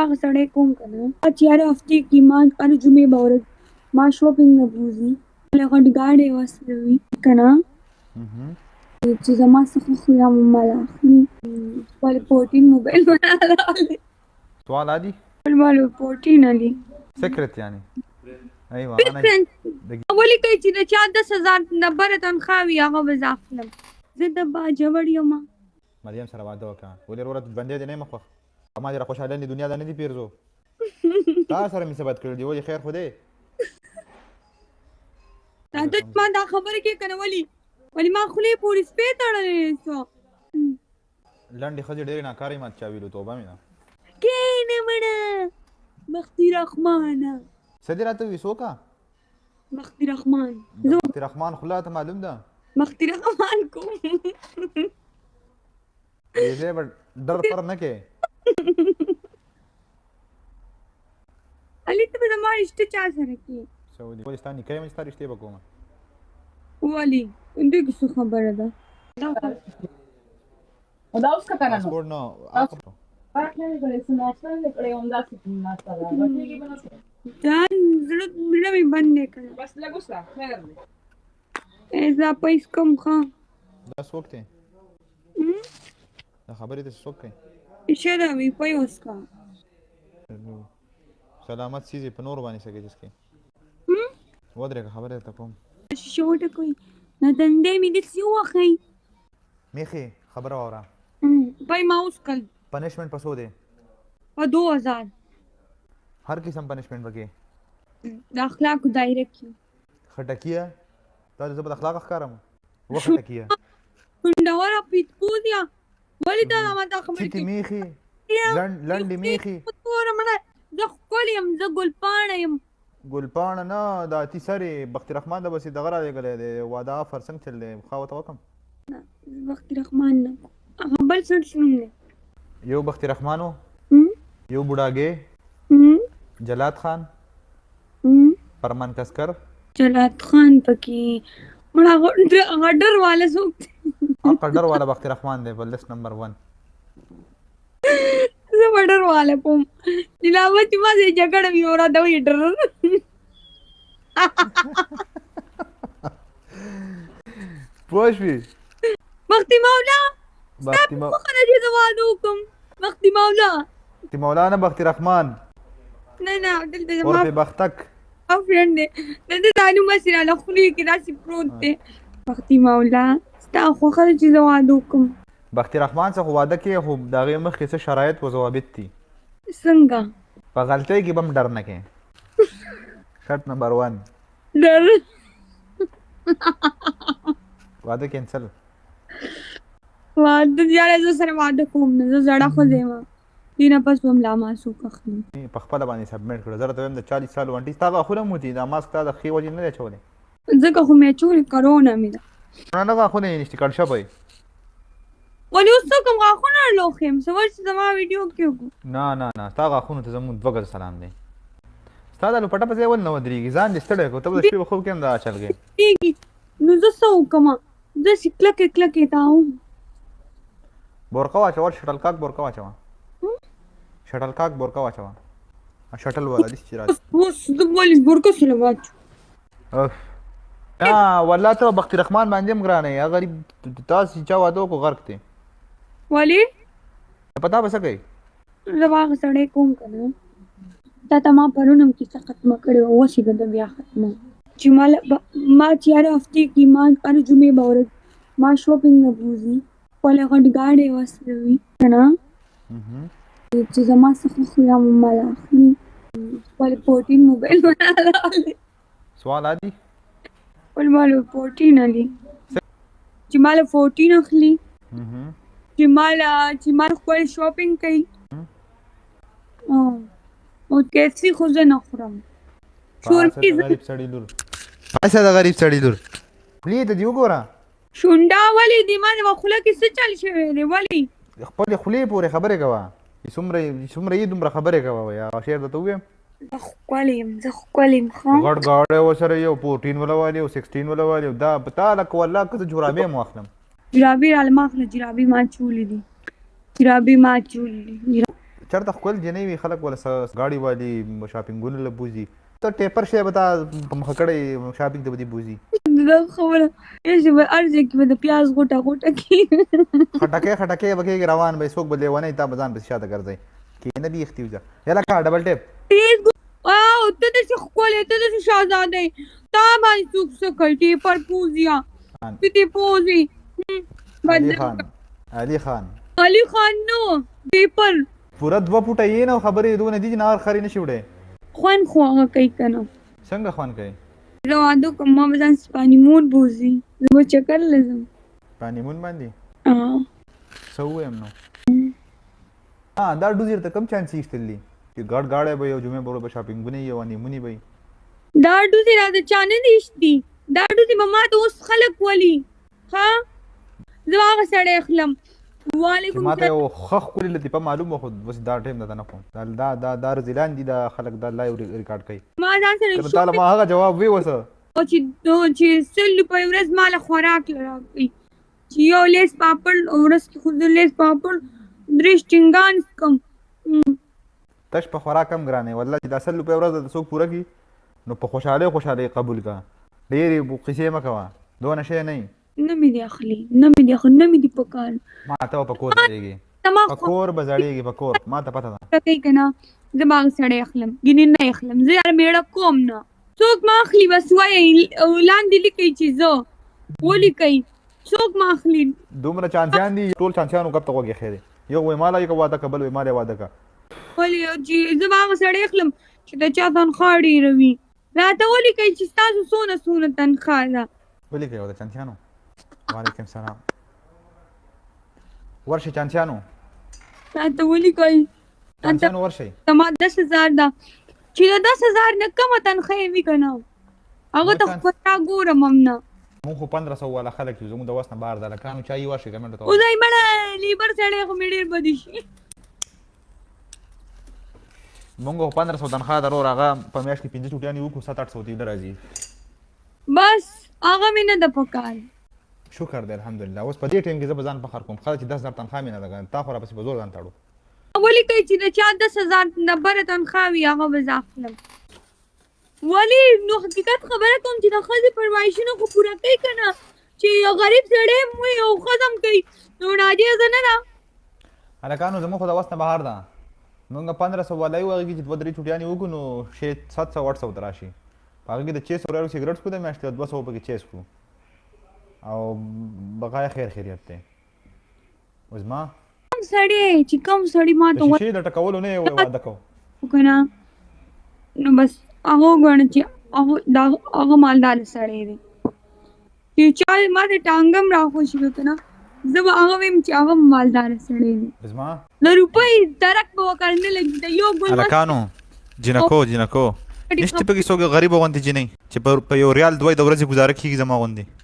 هغه سړی کوم که نه چې هره هفتې کې ما هر جمعې به ورځ ما شاپینګ نه بوځي غټ ګاډی واستوي که نه چې زما څخه خو یا مال اخلي خپل 14 موبایل باندې سوال عادي مال 14 علي سیکرت یعنی ايوه انا ولې کوي چې د چا 10,000 نبره تنخواه وي هغه به زه اخلم زه د باجوړ یم مریم سره واده وکړه ولې وروره بندې دې نه مخ ما دې را خوشاله دي دنیا دا نه دي پیرزو تا سره مې ثبت کړی دی ولې خیر خو دې ته ما دا خبره کې کنه ولی ما خولې پورې سپې تړلې سو لنډې ښځې ډېرې ناکارې مات چا ویلو توبه مې ده کینه مړه مختی رحمانه څه دې راته وي څوکه مختی رحمان مختی رحمان خو لا ته معلوم ده مختی رحمان کوم دې ځای به ډر پر نه کې علي ته به زما رشته چا سره کې سعودي ولې ستا نکاح مې ستا رشتې به کومه ولې دې کې څه خبره ده دا اوس که کنه پاسپورټ نه پاک نه کړې سناشته نه کړې هم داسې ناشته ده بچېږي به نه دا زړه مې بند دی کړه بس لږ وسه خیر دی زه پیسې کم ښه دا څوک دی دا خبرې ته څوک کوي شه دا وي پی اوس کا سلامت سیزې په نور باندې سکے جس کې ودرېږه خبرې ته کوم شیشه وټکوي نه دندې مې داسې ووهئ میخي خبره واوره پی ما اوس کړ پنشمنٹ په څو دی په 2000 هر قسم پنشمنٹ وکې د اخلاقو دایره کې خټکیه تا زه به د اخلاق ښکارم وخټکیه ډوره پیتپوزیا ولې دا ما دا خبرې چیتې میخي لنډې میخي زه ښکلې یم زه ګلپاڼه یم ګلپاڼه نه دا اتي سرې بختي رحمان د بسې دغه رالیږلی دی واده فرڅنګ چل دی خوا ورته وکړم بختي رحمان نه هغه بل څه نوم دی یو بختي رحمان و یو بوډاګې جلات خان فرمان کسکر جلات خان پکې مړه هغه ډر والا څوک دی هغه ډر والا بختي رحمان دی په لسټ نمبر 1 زه به ډر والا کوم لیلاوه چې ما سره جګړه وي نو راته وایي ډر پوه شوې بختي مولا ستا په مخه نه چې زه واده وکړم بختي مولا مولانا بختي رحمان نه دلته اور زما په بختک فرینډ دی دلته دا نوم هسې راله خولې کې داسې پروت دی بختي مولا ستا خوښه ده چې زه واده وکړم بختي رحمان څخه واده کې خو د هغې مخکې څه شرایط و ضوابط دي څنګه په غلطۍ کې به هم ډر نه کې شرط نمبر 1 ډر واده کینسل واده یاره زه سره واده کوم نه زه زړه ښځه یم دې نه پس به هم لا ماسوک اخلي په خپله باندې سبمیټ کړه زه راته وایم د 40 سالو انټي ستا غاښونه مو دي دا ماسک تا د ښې وجې نه دی اچولی ځکه خو مې اچولې کرونا مې ده نه غاښونه یې نشته کړ شوی ولې اوس څه کوم غاښونه لوښیم څه ورشي زما ویډیو کې وکړو نه ستا غاښونو ته زموږ 2 ګزه سلام دی ستا دا لوپټه په ځای ولې نه ودرېږي ځان دې ستړی کړو ته به د شپې په خوب کې هم دا چلګې نو زه څه وکړمه داسې کلکې تاوم بورقه واچوه شټل کاک بورقه واچوه شټل والا داسې چې راځي اوس زه ولې بورقه سره واچو نه والله ته بختي رحمان باندې هم ګرانه یې هغه غریب تاسې چا واده وکړو غرق دی ولې پتا به څه کوي زه به هغه سړی کوم که نه تا ته ما پرون هم کیسه ختمه کړې وه اوس یې ده بیا ختمه چې ما چې هره هفتې کې ما هر جمعې به ورځ ما شاپینګ نه بوځي خپل غټ ګاډی واستوي که نه چې زما څخه خو یا مال اخلي خپل 14 موبایل باندې سوال عادي خپل مال 14 علي چې مال 14 اخلي چې مال خپل شاپینګ کوي او کیفسي خو زه نه خورم غریب سړي لور خولې ته دې وګوره شونډه ولې دې ما د خوله کې څه چل شوی دی ولې خپلې خولې پورې خبرې کوه څومره یې دومره خبرې کوه یا شعر درته ووایم زه ښکلې یم ښه غټ ګاډی ورسره یو 14 والا والي یو 16 والا والي دا تا لکه والله که زه جرابې هم واخلم جرابې راله ما اخله جرابې ما چولې دي چېرته ښکل جنۍ وي خلک ولا ګاډي والي شاپینګونه له بوځي ته ټیپر شی به تا په مخه کړی شاپینګ ته به دې بوځي دا خبره ایسې به هر ځای کې به د پیاز غوټه غوټه کېږي خټکې به کېږي روان به څوک به لیونی تا به ځان پسې شاته ګرځئ کښېنه بیختی وځه یاله کا ډبل ټیپ تیز واو ته داسې ښکلی ته داسې شهزاده یې تا باندې څوک څه کوي ټیپر پوزیا ته دې پوزي علي خان نو ټیپر پوره 2 فوټه یې نه خبرې دونه دي چې نهار خرې نه شي وړی خوند خو هغه کوي که نه څنګه خوند کوي زه واده کوم ما به ځان سپانیمون بوځي زه به چکر له ځم پانیمون باندې څه ووایم نو دا ډوزیر ته کم چانس ایښتل دي چې ګاډی به یو جمعې به به شاپینګونه یې او نیمونې به دا ډوزې راته چا نه دي ایښتي دا ډوزې به ما ته اوس خلک ولي ها زه هغه سړی اخلم وعلیکم ما ته یو ښه ښکلې لطیفه معلومه خو بس دا ټایم درته نه کوم دا رزیلان دي دا خلک دا لایو ریکارډ کوي ما ځان سره تعالی ما هغه جواب وی وسه او چې 100 روپۍ ورځ ماله خوراک راکړي چې یو لیس پاپړ ورځ کې خو زه لیس پاپړ 3 ټینګان کم تش په خوراک کم ګرانې والله چې دا 100 روپۍ ورځ د څوک پوره کړي نو په خوشحالۍ قبول کا ډېرې قصې مه کوه دونه شی نه نه مې دي اخلي نه مې دي په کار ما ته په کور ځړېږي په کور به ځړېږي په کور ما ته پته ده کوي که نه زه به هغه سړی اخلم ګینې نه اخلم زه یاره میړه کوم نه څوک ما اخلي بس وایي لاندې لیکئ چې زه ولیکئ څوک ما اخلي دومره چانسیان دي ټول چانسیانو ګپ ته غوږ ایښی دی یو وایي ما لا یې واده که بل وایي ما لا یې واده که ولې چې زه به هغه سړی اخلم چې د چا تنخوا ډېره وي راته ولیکئ چې ستاسو څونه تنخوا ده ولیکئ او د چانسیانو وعلیکم سلام ورشي چانسیانو راته ولیکئ چانسیانو ورشي ما 10,000 ده چې د 10,000 نه کمه تنخوا یې وي که نه هغه ته خو تا ګورم هم نه مونږ خو 1500 والا خلک یو زموږ د وس نه بهر ده لکانو چایي ورشي ګمنټ ته اوځئ مړه لیبر سړی خو مې ډېر بدي شي مونږ خو 1500 تنخوا درو هغه په میاشت کې 5 چوټیانې وکړو 700-800 ته راځي بس هغه مې نه ده په کار شکر دی الحمدلله اوس په دې ټیم کې زه به ځان فخر کوم خلک چې 10,000 تنخوا مې نه ده تا خو راپسې په زور ځان تاړو ولیکئ چې د چا 10,000 نه بره تنخوا وي هغه به زه اخلم ولې نو حقیقت خبره کوم چې د ښځې فرمایشونه خو پوره کوي که نه چې یو غریب سړی هم وي او ښځه هم کوي نو ناجیزه نه ده هلکانو زموږ خو د وس نه بهر ده مونږ 1500 والا یو هغې کې چې 2-3 چوټیانې وکړو نو 700-800 ته راشي په هغې کې د 600 روپیو سګرټ څکو د میاشتې 200 پکې چیس کړو او بقای خیریت دی اوس ما کوم سړی ما ته شیشې د ټکولو نه یې واده کوو که نه نو بس هغه وګڼه چې هغه مالدار سړی دی چې چا ما ته ټانګه هم راخوشي که نه زه به هغه ویم چې هغه مالدار سړی دی زما د روپۍ درک به ورکړ نه لګي د یو ګل هلکانو جنکو نشته پکې څوک غریبه غوندې جنۍ چې په یو ریال 2 د ورځې ګزاره کېږي زما غوندې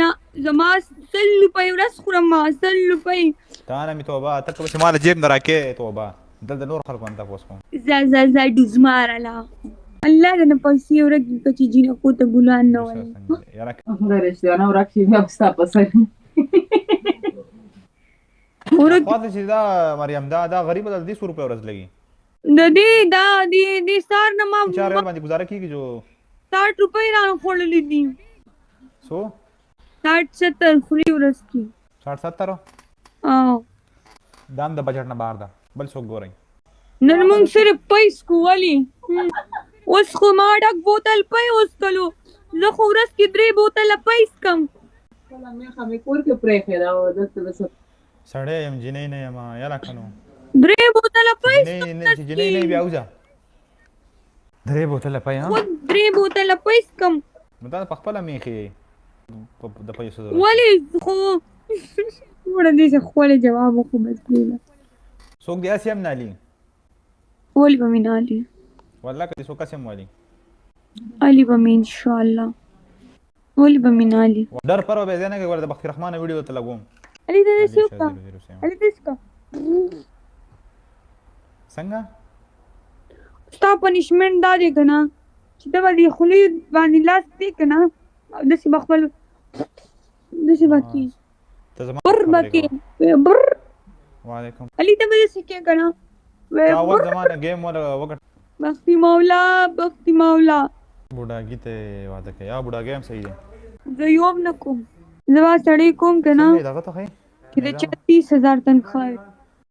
نه زما 100 روپۍ ورځ خورم ما 100 روپۍ تا نه مې توبه ته که به چې ما له جیب نه راکې توبه دلته نور خلکو نه تپوس کوم زه ډوزمارله الله دې نه پیسې ورکړي که چې جینکو ته ګلان نه ولي د رشتیانه ورک شي بیا به ستا په سر خواته چې دا مریم دا غریبه ده د دې 100 روپۍ ورځ لګي د دې سار نه ما 4 ریال باندې ګزاره کېږي جو 60 روپۍ رانه خوړلي دي څو 60-70 خوري ورځ کې 60-70 دا هم د بجټ نه بهر ده بل څوک ګورئ نن موږ صرف پیس کو ولي اوس خو ما ډک بوتل پی وڅکلو زه خو ورځ کې 3 بوتله پیس کم میخه مې کور کې پرېښې ده او دلته به سړی یم جنۍ نه یم یاله که نو 3 بوتله پیس چې جنۍ نه بیا وځه 3 بوتله پی ها 3 بوتله پیس کم نو دا په خپله میخې د پیسو ولې خو وړه دې چې ښکلی جواب وکړو بس پرېږده څوک دې هسې هم نالي ولې به مې نه علي والله که دې څوک هسې هم والي علي به مې انشاءالله ولې به مې نه علي ډر پر به ځای نه کوي ورته د بختي رحمانه ویډیو ته لګوم علي ته داسې وکړه علي داسې کړه څنګه ستا پنشمنټ دا دی که نه چې ته به دې خولې باندې لاس دی که نه او داسې به خپل داسې به کېږي بر به کېږي بر وعلیکم علي ته به داسې کې که نه تا اول زمانه گیم ولا وکړ بختي مولا بختي مولا بوډاګي ته واده کوي یا بوډاګي هم صحیح دی زه یوم نه کوم زما سړی کوم که نه څنګه یې دغه ته ښایي چې د چا 30,000 تنخواه وي